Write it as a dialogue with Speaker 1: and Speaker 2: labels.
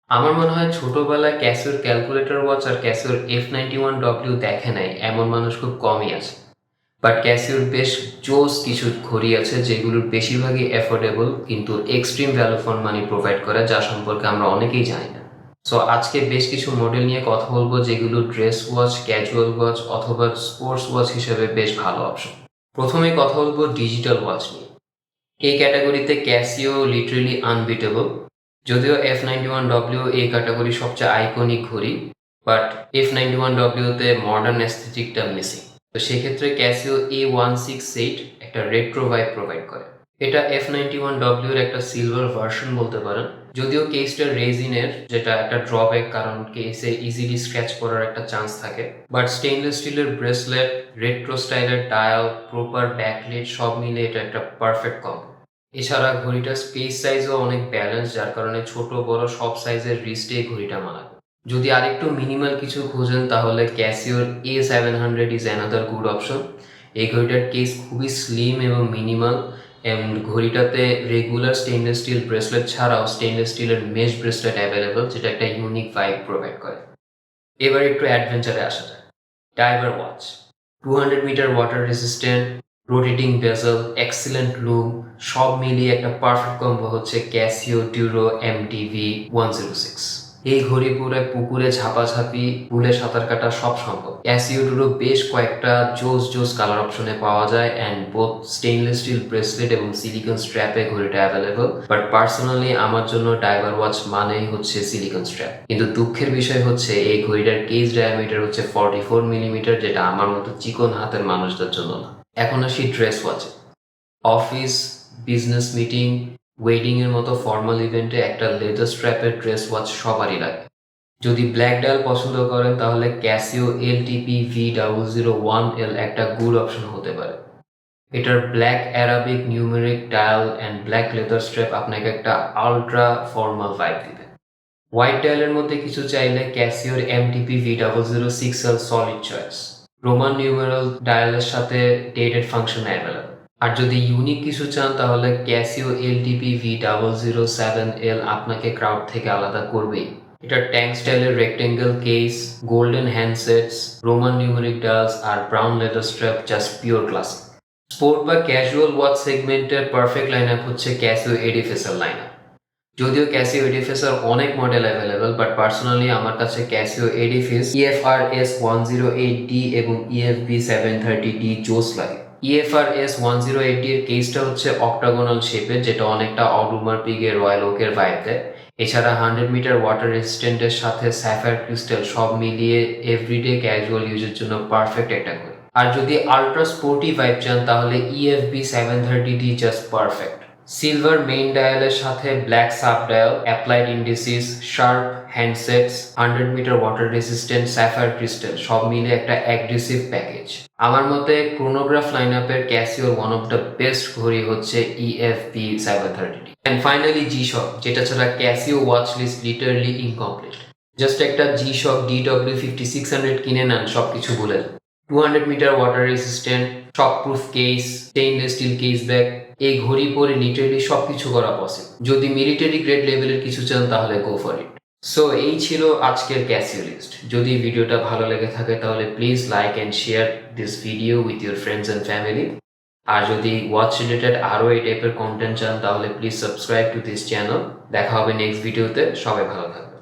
Speaker 1: আমার মনে হয় ছোটবেলায় ক্যাসিওর ক্যালকুলেটর ওয়াচ আর ক্যাসিওর F91W দেখে নাই এমন মানুষ খুব কমই আছে। বাট ক্যাসিওর বেশ জোস কিছু ঘড়ি আছে যেগুলোর বেশিরভাগই অ্যাফোর্ডেবল কিন্তু extreme value for money provide করে, যা সম্পর্কে আমরা অনেকেই জানি না। সো আজকে বেশ কিছু মডেল নিয়ে কথা বলবো যেগুলো ড্রেস ওয়াচ, ক্যাজুয়াল ওয়াচ অথবা স্পোর্টস ওয়াচ হিসেবে বেশ ভালো অপশন। প্রথমে কথা বলবো ডিজিটাল ওয়াচ নিয়ে। এই ক্যাটাগরিতে ক্যাসিও লিটারেলি আনবিটেবল। যদিও F91W এই ক্যাটাগরির সবচেয়ে আইকনিক ঘড়ি, বাট F91W-তে মডার্ন অ্যাস্থেটিকটা মিসিং। তো সেক্ষেত্রে ক্যাসিও A168 একটা রেট্রো ভাইব প্রোভাইড করে। এটা F91W-র একটা সিলভার ভার্সন বলতে পারেন। যদিও কেসটা রেজিনের, যেটা একটা ড্রব্যাক, কারণ কেসে ইজিলি স্ক্র্যাচ করার একটা চান্স থাকে। বাট স্টেইনলেস স্টিলের ব্রেসলেট, রেট্রো স্টাইলের ডায়াল, প্রপার ব্যাকলিট সব মিলে এটা একটা পারফেক্ট কম্বো। এছাড়া ঘড়িটার স্পেস সাইজও অনেক ব্যালেন্স, যার কারণে ছোট বড় সব সাইজের রিস্টে ঘড়িটা মানাবে। যদি আরেকটু মিনিমাল কিছু খোঁজেন তাহলে ক্যাসিওর A700 is another good option. এই ঘড়িটার কেস খুবই স্লিম এবং মিনিমাল, এবং ঘড়িটাতে রেগুলার স্টেইনলেস স্টিল ব্রেসলেট ছাড়াও স্টেইনলেস স্টিলের মেশ ব্রেসলেট অ্যাভেলেবল, যেটা একটা ইউনিক ভাইব প্রোভাইড করে। এবার একটু অ্যাডভেঞ্চারে আসা যায়। Diver watch 200 metre water resistant, rotating bezel, excellent look, সব মিলিয়ে একটা পারফেক্ট কম্বো হচ্ছে ক্যাসিও ডিউরো MDV 106। এই ঘড়ি পুরায় পুকুরে ঝাপাঝাপি, পুলে সাঁতার কাটা সব সম্ভব। ক্যাসিও ডিউরো বেশ কয়েকটা জোস জোস কালার অপশনে পাওয়া যায়, and both stainless steel bracelet এবং সিলিকন স্ট্র্যাপে ঘড়িটা অ্যাভেলেবল। বাট পার্সোনালি আমার জন্য ডাইভার ওয়াচ মানেই হচ্ছে সিলিকন স্ট্র্যাপ। কিন্তু দুঃখের বিষয় হচ্ছে এই ঘড়িটার কেস ডায়ামিটার হচ্ছে 44 মিলিমিটার, যেটা আমার মতো চিকন হাতের মানুষদের জন্য না। এখন আসি ড্রেস ওয়াচে। অফিস, বিজনেস মিটিং, ওয়েডিং এর মতো ফর্মাল ইভেন্টে একটা লেদার স্ট্র্যাপের ড্রেস ওয়াচ সবারই লাগে। যদি ব্ল্যাক ডায়াল পছন্দ করেন তাহলে ক্যাসিও LTP V001L একটা গুড অপশন হতে পারে। এটার black Arabic numeric dial and black leather strap আপনাকে একটা আলট্রা ফর্মাল ভাইব দিবে। হোয়াইট ডায়ালের মধ্যে কিছু চাইলে ক্যাসিওর MTP V006L solid choice. Roman numeral ডায়ালের সাথে ডেটেড ফাংশন অ্যাভেলেবল। আর যদি ইউনিক কিছু চান তাহলে ক্যাসিও LTP V007L আপনাকে ক্রাউড থেকে আলাদা করবেই। এটা ট্যাঙ্ক স্টাইলের rectangle case, golden handsets, Roman numeric dials আর brown leather strap, just pure classic. Sport বা ক্যাজুয়াল ওয়াচ সেগমেন্টের পারফেক্ট লাইন আপ হচ্ছে ক্যাসিও এডিফেসার লাইন আপ। যদিও ক্যাসিও এডিফিসের অনেক মডেল অ্যাভেলেবল, বাট পার্সোনালি আমার কাছে ক্যাসিও এডিফিস EFRS 108D এবং EFB 730D জোস লাগে। EFRS 108D এর কেসটা হচ্ছে অক্টাগোনাল শেপের, যেটা অনেকটা অডুমার পিগের রয়্যাল ওকের ভাইব দেয়। এছাড়া 100 মিটার ওয়াটার রেসিস্ট্যান্টের সাথে স্যাফায়ার ক্রিস্টাল সব মিলিয়ে এভরিডে ক্যাজুয়াল ইউজের জন্য পারফেক্ট একটা ঘড়ি। আর যদি আলট্রা স্পোর্টি ভাইব চান তাহলে EFB 730D just perfect. Silver main ডায়ালের সাথে black sub dial, applied indices, sharp handsets, 100 metre water resistant sapphire crystal সব মিলে একটা অ্যাগ্রেসিভ প্যাকেজ। আমার মতে ক্রোনোগ্রাফ লাইন আপের ক্যাসিওর ওয়ান অফ দ্য বেস্ট ঘড়ি হচ্ছে EFB 730D। And finally G-Shock, যেটা ছাড়া Casio watch list literally incomplete. Just একটা G-Shock DW5600 কিনে নেন, সবকিছু ভুলে যান। 200 metre water resistant, shockproof case, stainless steel case back, এই ঘড়ি পরে লিটারেলি সবকিছু করা পসিবল। যদি মিলিটারি গ্রেড লেভেলের কিছু চান তাহলে গো ফর ইট। সো এই ছিল আজকের ক্যাসিও লিস্ট। যদি ভিডিওটা ভালো লেগে থাকে তাহলে please like and share this video with your friends and family. আর যদি ওয়াচ রিলেটেড আরও এই টাইপের কন্টেন্ট চান তাহলে please subscribe to this channel. দেখা হবে নেক্সট ভিডিওতে। সবাই ভালো থাকবে।